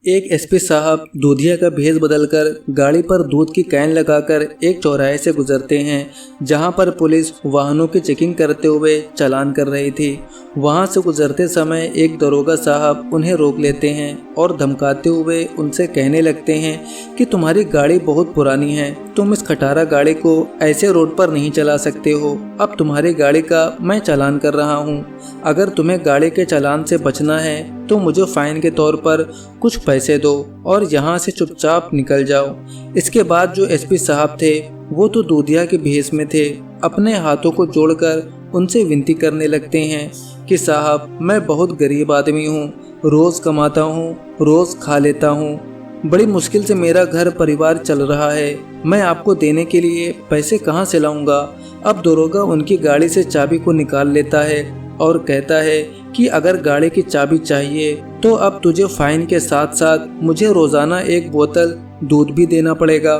एक एसपी साहब दूधिया का भेष बदलकर गाड़ी पर दूध की कैन लगाकर एक चौराहे से गुजरते हैं जहां पर पुलिस वाहनों की चेकिंग करते हुए चालान कर रही थी। वहां से गुजरते समय एक दरोगा साहब उन्हें रोक लेते हैं और धमकाते हुए उनसे कहने लगते हैं कि तुम्हारी गाड़ी बहुत पुरानी है, तुम इस खटारा गाड़ी को ऐसे रोड पर नहीं चला सकते हो। अब तुम्हारी गाड़ी का मैं चालान कर रहा हूँ। अगर तुम्हें गाड़ी के चालान से बचना है तो मुझे फाइन के तौर पर कुछ पैसे दो और यहाँ से चुपचाप निकल जाओ। इसके बाद जो एसपी साहब थे वो तो दूधिया के भेष में थे, अपने हाथों को जोड़कर उनसे विनती करने लगते हैं कि साहब मैं बहुत गरीब आदमी हूँ, रोज़ कमाता हूँ, रोज़ खा लेता हूँ, बड़ी मुश्किल से मेरा घर परिवार चल रहा है, मैं आपको देने के लिए पैसे कहाँ से लाऊंगा। अब दरोगा उनकी गाड़ी से चाबी को निकाल लेता है और कहता है कि अगर गाड़ी की चाबी चाहिए तो अब तुझे फाइन के साथ साथ मुझे रोजाना एक बोतल दूध भी देना पड़ेगा।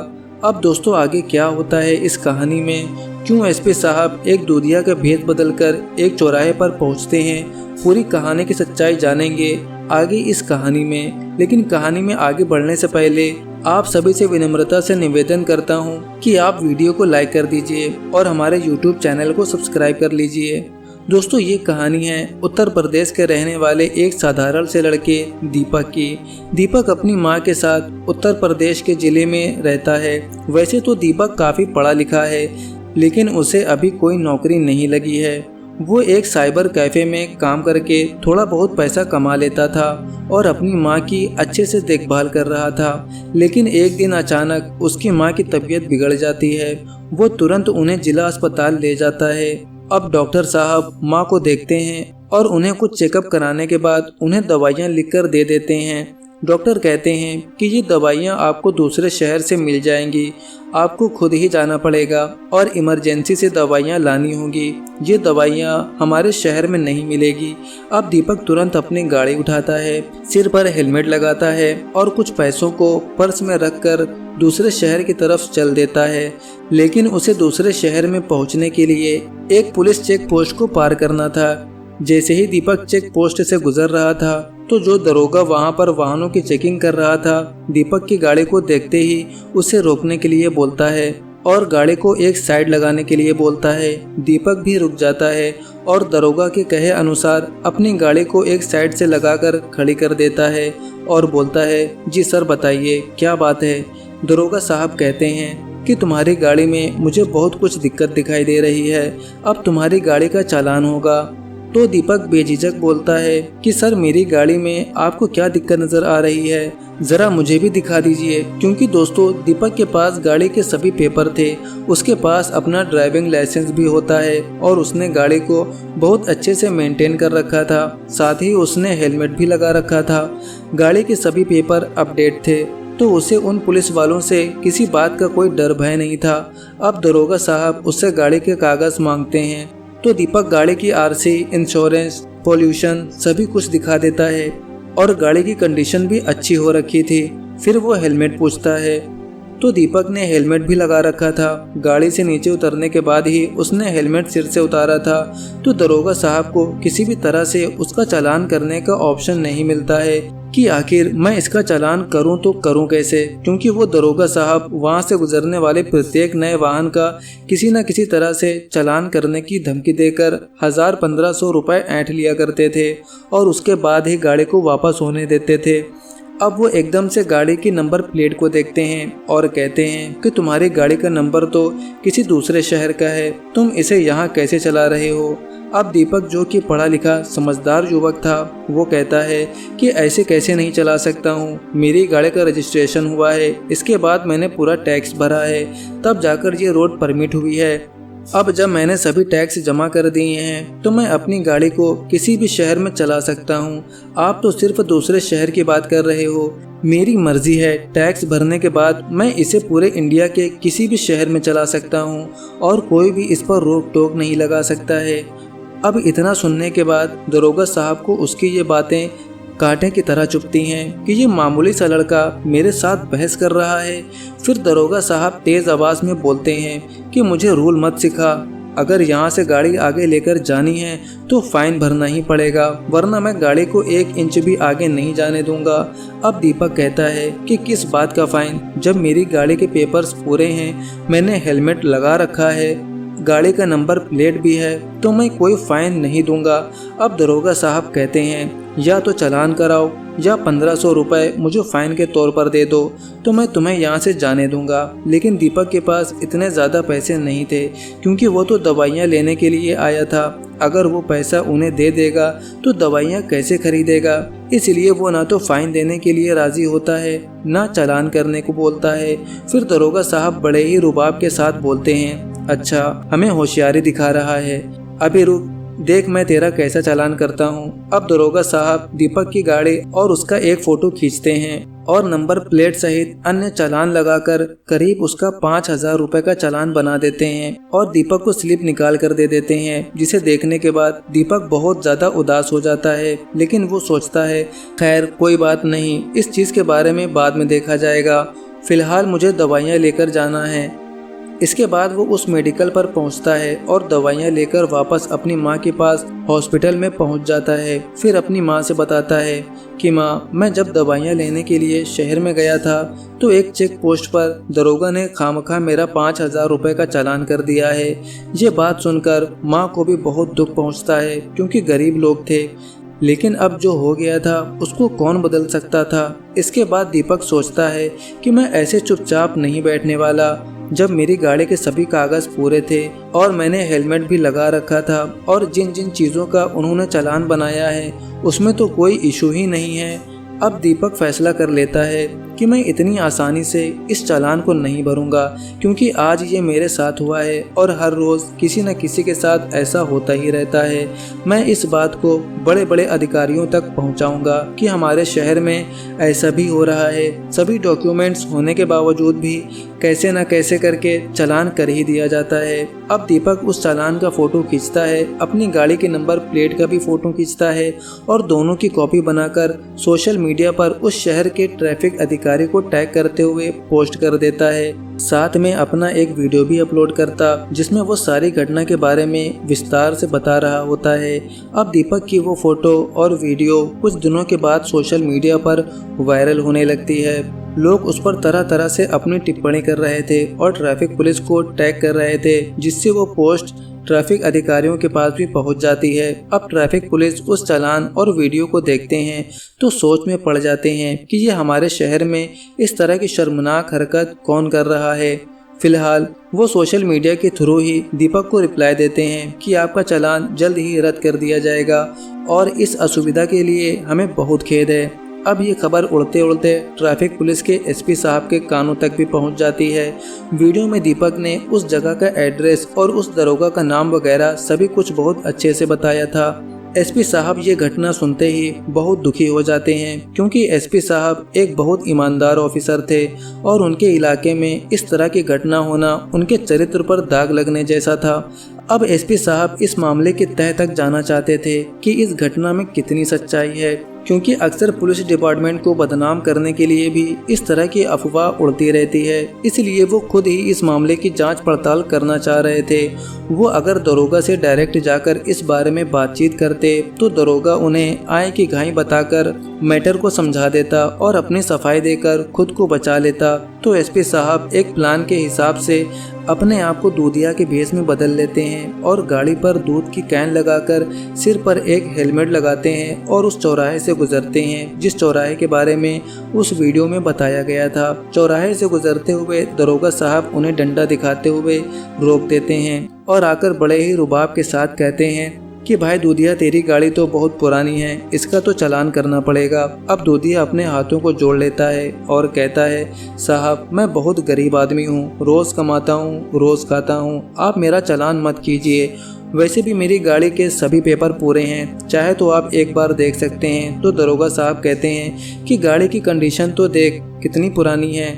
अब दोस्तों आगे क्या होता है इस कहानी में, क्यों एसपी साहब एक दूधिया का भेष बदलकर एक चौराहे पर पहुंचते हैं, पूरी कहानी की सच्चाई जानेंगे आगे इस कहानी में। लेकिन कहानी में आगे बढ़ने से पहले आप सभी से विनम्रता से निवेदन करता हूं कि आप वीडियो को लाइक कर दीजिए और हमारे यूट्यूब चैनल को सब्सक्राइब कर लीजिए। दोस्तों ये कहानी है उत्तर प्रदेश के रहने वाले एक साधारण से लड़के दीपक की। दीपक अपनी मां के साथ उत्तर प्रदेश के ज़िले में रहता है। वैसे तो दीपक काफ़ी पढ़ा लिखा है लेकिन उसे अभी कोई नौकरी नहीं लगी है। वो एक साइबर कैफ़े में काम करके थोड़ा बहुत पैसा कमा लेता था और अपनी मां की अच्छे से देखभाल कर रहा था। लेकिन एक दिन अचानक उसकी मां की तबीयत बिगड़ जाती है। वो तुरंत उन्हें जिला अस्पताल ले जाता है। अब डॉक्टर साहब मां को देखते हैं और उन्हें कुछ चेकअप कराने के बाद उन्हें दवाइयां लिखकर दे देते हैं। डॉक्टर कहते हैं कि ये दवाइयां आपको दूसरे शहर से मिल जाएंगी, आपको खुद ही जाना पड़ेगा और इमरजेंसी से दवाइयां लानी होगी, ये दवाइयां हमारे शहर में नहीं मिलेगी। अब दीपक तुरंत अपनी गाड़ी उठाता है, सिर पर हेलमेट लगाता है और कुछ पैसों को पर्स में रखकर दूसरे शहर की तरफ चल देता है। लेकिन उसे दूसरे शहर में पहुंचने के लिए एक पुलिस चेक पोस्ट को पार करना था। जैसे ही दीपक चेक पोस्ट से गुजर रहा था तो जो दरोगा वहां पर वाहनों की चेकिंग कर रहा था दीपक की गाड़ी को देखते ही उसे रोकने के लिए बोलता है और गाड़ी को एक साइड लगाने के लिए बोलता है। दीपक भी रुक जाता है और दरोगा के कहे अनुसार अपनी गाड़ी को एक साइड से लगाकर खड़ी कर देता है और बोलता है, जी सर बताइए क्या बात है। दरोगा साहब कहते हैं कि तुम्हारी गाड़ी में मुझे बहुत कुछ दिक्कत दिखाई दे रही है, अब तुम्हारी गाड़ी का चालान होगा। तो दीपक बेझिझक बोलता है कि सर मेरी गाड़ी में आपको क्या दिक्कत नज़र आ रही है, ज़रा मुझे भी दिखा दीजिए। क्योंकि दोस्तों दीपक के पास गाड़ी के सभी पेपर थे, उसके पास अपना ड्राइविंग लाइसेंस भी होता है और उसने गाड़ी को बहुत अच्छे से मेंटेन कर रखा था, साथ ही उसने हेलमेट भी लगा रखा था। गाड़ी के सभी पेपर अपडेट थे तो उसे उन पुलिस वालों से किसी बात का कोई डर भय नहीं था। अब दरोगा साहब उससे गाड़ी के कागज़ मांगते हैं तो दीपक गाड़ी की आरसी, इंश्योरेंस, पोल्यूशन सभी कुछ दिखा देता है और गाड़ी की कंडीशन भी अच्छी हो रखी थी। फिर वो हेलमेट पूछता है तो दीपक ने हेलमेट भी लगा रखा था। गाड़ी से नीचे उतरने के बाद ही उसने हेलमेट सिर से उतारा था तो दरोगा साहब को किसी भी तरह से उसका चालान करने का ऑप्शन नहीं मिलता है कि आखिर मैं इसका चालान करूं तो करूं कैसे, क्योंकि वो दरोगा साहब वहां से गुजरने वाले प्रत्येक नए वाहन का किसी न किसी तरह से चालान करने की धमकी देकर 1000-1500 रुपए ऐंठ लिया करते थे और उसके बाद ही गाड़ी को वापस होने देते थे। अब वो एकदम से गाड़ी की नंबर प्लेट को देखते हैं और कहते हैं कि तुम्हारी गाड़ी का नंबर तो किसी दूसरे शहर का है, तुम इसे यहाँ कैसे चला रहे हो। अब दीपक जो कि पढ़ा लिखा समझदार युवक था वो कहता है कि ऐसे कैसे नहीं चला सकता हूँ, मेरी गाड़ी का रजिस्ट्रेशन हुआ है, इसके बाद मैंने पूरा टैक्स भरा है, तब जाकर ये रोड परमिट हुई है। अब जब मैंने सभी टैक्स जमा कर दिए हैं तो मैं अपनी गाड़ी को किसी भी शहर में चला सकता हूँ। आप तो सिर्फ दूसरे शहर की बात कर रहे हो, मेरी मर्जी है, टैक्स भरने के बाद मैं इसे पूरे इंडिया के किसी भी शहर में चला सकता हूँ और कोई भी इस पर रोक टोक नहीं लगा सकता है। अब इतना सुनने के बाद दरोगा साहब को उसकी ये बातें कांटे की तरह चुभती हैं कि ये मामूली सा लड़का मेरे साथ बहस कर रहा है। फिर दरोगा साहब तेज़ आवाज़ में बोलते हैं कि मुझे रूल मत सिखा, अगर यहाँ से गाड़ी आगे लेकर जानी है तो फाइन भरना ही पड़ेगा, वरना मैं गाड़ी को 1 इंच भी आगे नहीं जाने दूंगा। अब दीपक कहता है कि किस बात का फाइन, जब मेरी गाड़ी के पेपर्स पूरे हैं, मैंने हेलमेट लगा रखा है, गाड़ी का नंबर प्लेट भी है, तो मैं कोई फाइन नहीं दूंगा। अब दरोगा साहब कहते हैं या तो चालान कराओ या 1500 रुपये मुझे फाइन के तौर पर दे दो तो मैं तुम्हें यहाँ से जाने दूंगा। लेकिन दीपक के पास इतने ज़्यादा पैसे नहीं थे, क्योंकि वो तो दवाइयाँ लेने के लिए आया था। अगर वो पैसा उन्हें दे देगा तो दवाइयाँ कैसे खरीदेगा, इसलिए वो ना तो फाइन देने के लिए राज़ी होता है ना चालान करने को बोलता है। फिर दरोगा साहब बड़े ही रुबाब के साथ बोलते हैं, अच्छा हमें होशियारी दिखा रहा है, अभी रुक देख मैं तेरा कैसा चालान करता हूँ। अब दरोगा साहब दीपक की गाड़ी और उसका एक फ़ोटो खींचते हैं और नंबर प्लेट सहित अन्य चालान लगाकर करीब उसका 5000 रुपये का चालान बना देते हैं और दीपक को स्लिप निकाल कर दे देते हैं, जिसे देखने के बाद दीपक बहुत ज़्यादा उदास हो जाता है। लेकिन वो सोचता है खैर कोई बात नहीं, इस चीज़ के बारे में बाद में देखा जाएगा, फ़िलहाल मुझे दवाइयाँ लेकर जाना है। इसके बाद वो उस मेडिकल पर पहुंचता है और दवाइयाँ लेकर वापस अपनी माँ के पास हॉस्पिटल में पहुंच जाता है। फिर अपनी माँ से बताता है कि माँ, मैं जब दवाइयाँ लेने के लिए शहर में गया था तो एक चेक पोस्ट पर दरोगा ने खामखा मेरा 5000 रुपये का चालान कर दिया है। ये बात सुनकर माँ को भी बहुत दुख पहुँचता है, क्योंकि गरीब लोग थे, लेकिन अब जो हो गया था उसको कौन बदल सकता था। इसके बाद दीपक सोचता है कि मैं ऐसे चुपचाप नहीं बैठने वाला। जब मेरी गाड़ी के सभी कागज़ पूरे थे और मैंने हेलमेट भी लगा रखा था और जिन जिन चीज़ों का उन्होंने चालान बनाया है उसमें तो कोई इशू ही नहीं है। अब दीपक फैसला कर लेता है कि मैं इतनी आसानी से इस चालान को नहीं भरूंगा, क्योंकि आज ये मेरे साथ हुआ है और हर रोज़ किसी न किसी के साथ ऐसा होता ही रहता है। मैं इस बात को बड़े बड़े अधिकारियों तक पहुंचाऊंगा कि हमारे शहर में ऐसा भी हो रहा है। सभी डॉक्यूमेंट्स होने के बावजूद भी कैसे न कैसे करके चालान कर ही दिया जाता है। अब दीपक उस चालान का फ़ोटो खींचता है, अपनी गाड़ी के नंबर प्लेट का भी फ़ोटो खींचता है और दोनों की कॉपी बनाकर सोशल मीडिया पर उस शहर के ट्रैफिक अधिकारी को टैग करते हुए पोस्ट कर देता है। साथ में अपना एक वीडियो भी अपलोड करता, जिसमें वो सारी घटना के बारे में विस्तार से बता रहा होता है। अब दीपक की वो फोटो और वीडियो कुछ दिनों के बाद सोशल मीडिया पर वायरल होने लगती है। लोग उस पर तरह तरह से अपनी टिप्पणी कर रहे थे और ट्रैफिक पुलिस को टैग कर रहे थे, जिससे वो पोस्ट ट्रैफिक अधिकारियों के पास भी पहुंच जाती है। अब ट्रैफिक पुलिस उस चालान और वीडियो को देखते हैं तो सोच में पड़ जाते हैं कि ये हमारे शहर में इस तरह की शर्मनाक हरकत कौन कर रहा है। फिलहाल वो सोशल मीडिया के थ्रू ही दीपक को रिप्लाई देते हैं कि आपका चालान जल्द ही रद्द कर दिया जाएगा और इस असुविधा के लिए हमें बहुत खेद है। अब ये खबर उड़ते उड़ते ट्रैफिक पुलिस के एसपी साहब के कानों तक भी पहुंच जाती है। वीडियो में दीपक ने उस जगह का एड्रेस और उस दरोगा का नाम वगैरह सभी कुछ बहुत अच्छे से बताया था। एसपी साहब ये घटना सुनते ही बहुत दुखी हो जाते हैं, क्योंकि एसपी साहब एक बहुत ईमानदार ऑफिसर थे और उनके इलाके में इस तरह की घटना होना उनके चरित्र पर दाग लगने जैसा था। अब एसपी साहब इस मामले के तह तक जाना चाहते थे कि इस घटना में कितनी सच्चाई है, क्योंकि अक्सर पुलिस डिपार्टमेंट को बदनाम करने के लिए भी इस तरह की अफवाह उड़ती रहती है। इसलिए वो खुद ही इस मामले की जांच पड़ताल करना चाह रहे थे। वो अगर दरोगा से डायरेक्ट जाकर इस बारे में बातचीत करते तो दरोगा उन्हें आय की घाई बताकर मैटर को समझा देता और अपनी सफाई देकर खुद को बचा लेता। तो एसपी साहब एक प्लान के हिसाब से अपने आप को दूधिया के भेष में बदल लेते हैं और गाड़ी पर दूध की कैन लगाकर सिर पर एक हेलमेट लगाते हैं और उस चौराहे से गुजरते हैं जिस चौराहे के बारे में उस वीडियो में बताया गया था। चौराहे से गुजरते हुए दरोगा साहब उन्हें डंडा दिखाते हुए रोक देते हैं और आकर बड़े ही रुबाब के साथ कहते हैं कि भाई दूधिया, तेरी गाड़ी तो बहुत पुरानी है, इसका तो चालान करना पड़ेगा। अब दूधिया अपने हाथों को जोड़ लेता है और कहता है, साहब मैं बहुत गरीब आदमी हूँ, रोज़ कमाता हूँ, रोज़ खाता हूँ, आप मेरा चालान मत कीजिए। वैसे भी मेरी गाड़ी के सभी पेपर पूरे हैं, चाहे तो आप एक बार देख सकते हैं। तो दरोगा साहब कहते हैं कि गाड़ी की कंडीशन तो देख कितनी पुरानी है,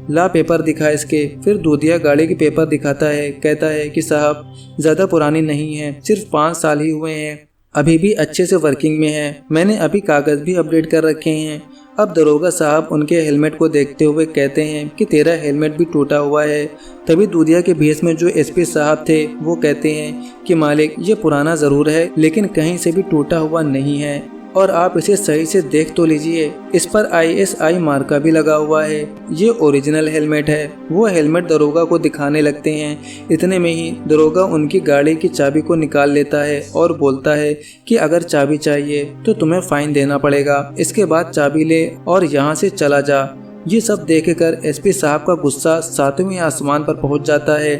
ला पेपर दिखा इसके। फिर दूधिया गाड़ी के पेपर दिखाता है, कहता है कि साहब ज़्यादा पुरानी नहीं है, सिर्फ 5 साल ही हुए हैं, अभी भी अच्छे से वर्किंग में है, मैंने अभी कागज़ भी अपडेट कर रखे हैं। अब दरोगा साहब उनके हेलमेट को देखते हुए कहते हैं कि तेरा हेलमेट भी टूटा हुआ है। तभी दूधिया के भेष में जो एसपी साहब थे वो कहते हैं कि मालिक, ये पुराना ज़रूर है लेकिन कहीं से भी टूटा हुआ नहीं है और आप इसे सही से देख तो लीजिए, इस पर ISI मार्का भी लगा हुआ है, ये ओरिजिनल हेलमेट है। वो हेलमेट दरोगा को दिखाने लगते हैं। इतने में ही दरोगा उनकी गाड़ी की चाबी को निकाल लेता है और बोलता है कि अगर चाबी चाहिए तो तुम्हें फाइन देना पड़ेगा, इसके बाद चाबी ले और यहाँ से चला जा। ये सब देखकर एसपी साहब का गुस्सा 7वें आसमान पर पहुँच जाता है,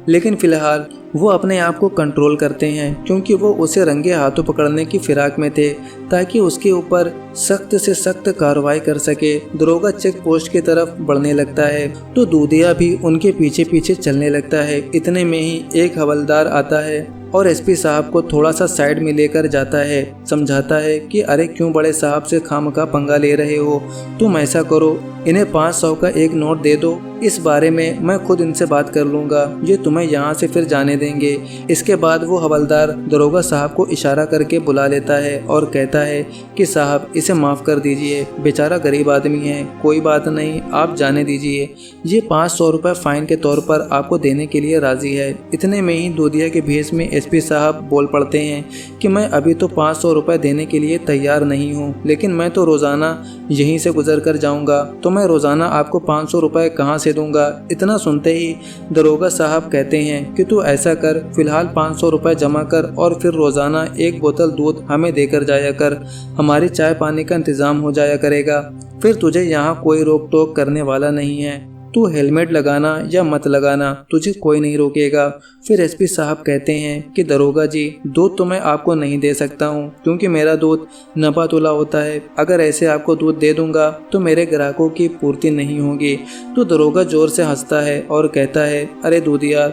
लेकिन फिलहाल वो अपने आप को कंट्रोल करते हैं क्योंकि वो उसे रंगे हाथों पकड़ने की फिराक में थे ताकि उसके ऊपर सख्त से सख्त कार्रवाई कर सके। दरोगा चेक पोस्ट की तरफ बढ़ने लगता है तो दूधिया भी उनके पीछे पीछे चलने लगता है। इतने में ही एक हवलदार आता है और एसपी साहब को थोड़ा सा साइड में लेकर जाता है, समझाता है कि अरे क्यों बड़े साहब से खामखा पंगा ले रहे हो, तुम ऐसा करो इन्हें 500 का एक नोट दे दो, इस बारे में मैं खुद इनसे बात कर लूँगा, ये तुम्हें यहाँ से फिर जाने देंगे। इसके बाद वो हवलदार दरोगा साहब को इशारा करके बुला लेता है और कहता है कि साहब इसे माफ़ कर दीजिए, बेचारा गरीब आदमी है, कोई बात नहीं, आप जाने दीजिए, ये 500 रुपये फ़ाइन के तौर पर आपको देने के लिए राज़ी है। इतने में ही दूधिया के भेष में एसपी साहब बोल पड़ते हैं कि मैं अभी तो 500 रुपये देने के लिए तैयार नहीं हूँ, लेकिन मैं तो रोज़ाना यहीं से गुजर कर जाऊँगा, तो मैं रोज़ाना आपको 500 रुपये कहाँ से दूंगा। इतना सुनते ही दरोगा साहब कहते हैं कि तू ऐसा कर, फिलहाल 500 रुपये जमा कर और फिर रोज़ाना 1 बोतल दूध हमें देकर जाया कर, हमारी चाय पानी का इंतज़ाम हो जाया करेगा, फिर तुझे यहाँ कोई रोक टोक करने वाला नहीं है, तू हेलमेट लगाना या मत लगाना, तुझे कोई नहीं रोकेगा। फिर एसपी साहब कहते हैं कि दरोगा जी, दूध तो मैं आपको नहीं दे सकता हूँ क्योंकि मेरा दूध नपा तुला होता है, अगर ऐसे आपको दूध दे दूंगा तो मेरे ग्राहकों की पूर्ति नहीं होगी। तो दरोगा जोर से हंसता है और कहता है, अरे दूधिया,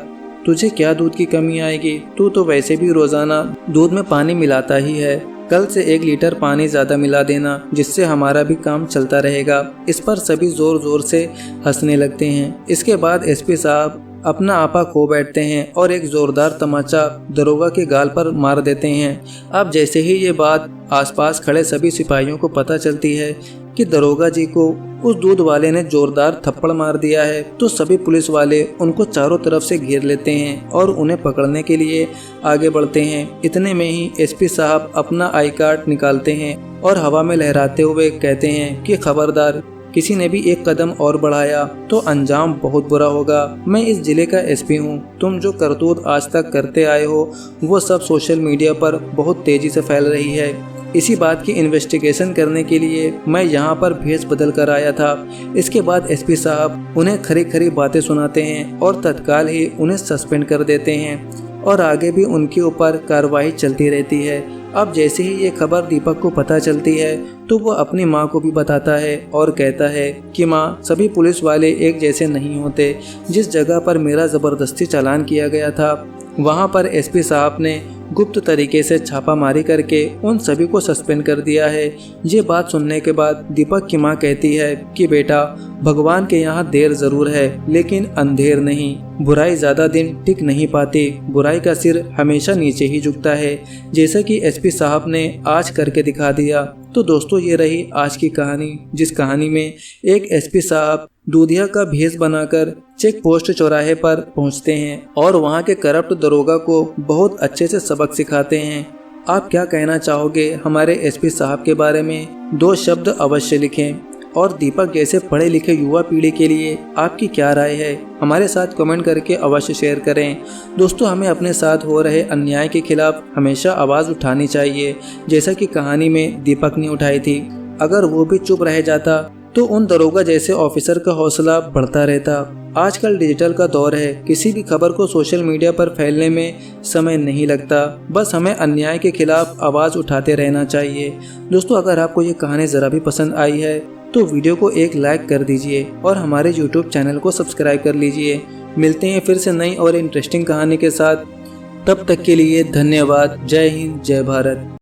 तुझे क्या दूध की कमी आएगी, तू तो वैसे भी रोज़ाना दूध में पानी मिलाता ही है, कल से 1 लीटर पानी ज़्यादा मिला देना, जिससे हमारा भी काम चलता रहेगा। इस पर सभी ज़ोर ज़ोर से हंसने लगते हैं। इसके बाद एसपी साहब अपना आपा खो बैठते हैं और एक ज़ोरदार तमाचा दरोगा के गाल पर मार देते हैं। अब जैसे ही ये बात आसपास खड़े सभी सिपाहियों को पता चलती है कि दरोगा जी को उस दूध वाले ने जोरदार थप्पड़ मार दिया है, तो सभी पुलिस वाले उनको चारों तरफ से घेर लेते हैं और उन्हें पकड़ने के लिए आगे बढ़ते हैं। इतने में ही एसपी साहब अपना आई कार्ड निकालते हैं और हवा में लहराते हुए कहते हैं कि खबरदार, किसी ने भी 1 कदम और बढ़ाया तो अंजाम बहुत बुरा होगा। मैं इस जिले का एसपी हूँ, तुम जो करतूत आज तक करते आए हो वो सब सोशल मीडिया पर बहुत तेजी से फैल रही है। इसी बात की इन्वेस्टिगेशन करने के लिए मैं यहाँ पर भेष बदल कर आया था। इसके बाद एसपी साहब उन्हें खरी खरी बातें सुनाते हैं और तत्काल ही उन्हें सस्पेंड कर देते हैं और आगे भी उनके ऊपर कार्रवाई चलती रहती है। अब जैसे ही ये खबर दीपक को पता चलती है तो वो अपनी माँ को भी बताता है और कहता है कि माँ, सभी पुलिस वाले एक जैसे नहीं होते। जिस जगह पर मेरा ज़बरदस्ती चालान किया गया था वहाँ पर एसपी साहब ने गुप्त तरीके से छापामारी करके उन सभी को सस्पेंड कर दिया है। ये बात सुनने के बाद दीपक की माँ कहती है कि बेटा, भगवान के यहाँ देर ज़रूर है लेकिन अंधेर नहीं, बुराई ज़्यादा दिन टिक नहीं पाती, बुराई का सिर हमेशा नीचे ही झुकता है, जैसा कि एसपी साहब ने आज करके दिखा दिया। तो दोस्तों, ये रही आज की कहानी, जिस कहानी में एक एसपी साहब दूधिया का भेष बनाकर चेक पोस्ट चौराहे पर पहुंचते हैं और वहां के करप्ट दरोगा को बहुत अच्छे से सबक सिखाते हैं। आप क्या कहना चाहोगे हमारे एसपी साहब के बारे में? 2 शब्द अवश्य लिखें। और दीपक जैसे पढ़े लिखे युवा पीढ़ी के लिए आपकी क्या राय है, हमारे साथ कमेंट करके अवश्य शेयर करें। दोस्तों, हमें अपने साथ हो रहे अन्याय के खिलाफ हमेशा आवाज़ उठानी चाहिए, जैसा कि कहानी में दीपक ने उठाई थी। अगर वो भी चुप रह जाता तो उन दरोगा जैसे ऑफिसर का हौसला बढ़ता रहता। आजकल डिजिटल का दौर है, किसी भी खबर को सोशल मीडिया पर फैलने में समय नहीं लगता, बस हमें अन्याय के खिलाफ आवाज़ उठाते रहना चाहिए। दोस्तों, अगर आपको ये कहानी ज़रा भी पसंद आई है तो वीडियो को एक लाइक कर दीजिए और हमारे YouTube चैनल को सब्सक्राइब कर लीजिए। मिलते हैं फिर से नई और इंटरेस्टिंग कहानी के साथ, तब तक के लिए धन्यवाद। जय हिंद, जय भारत।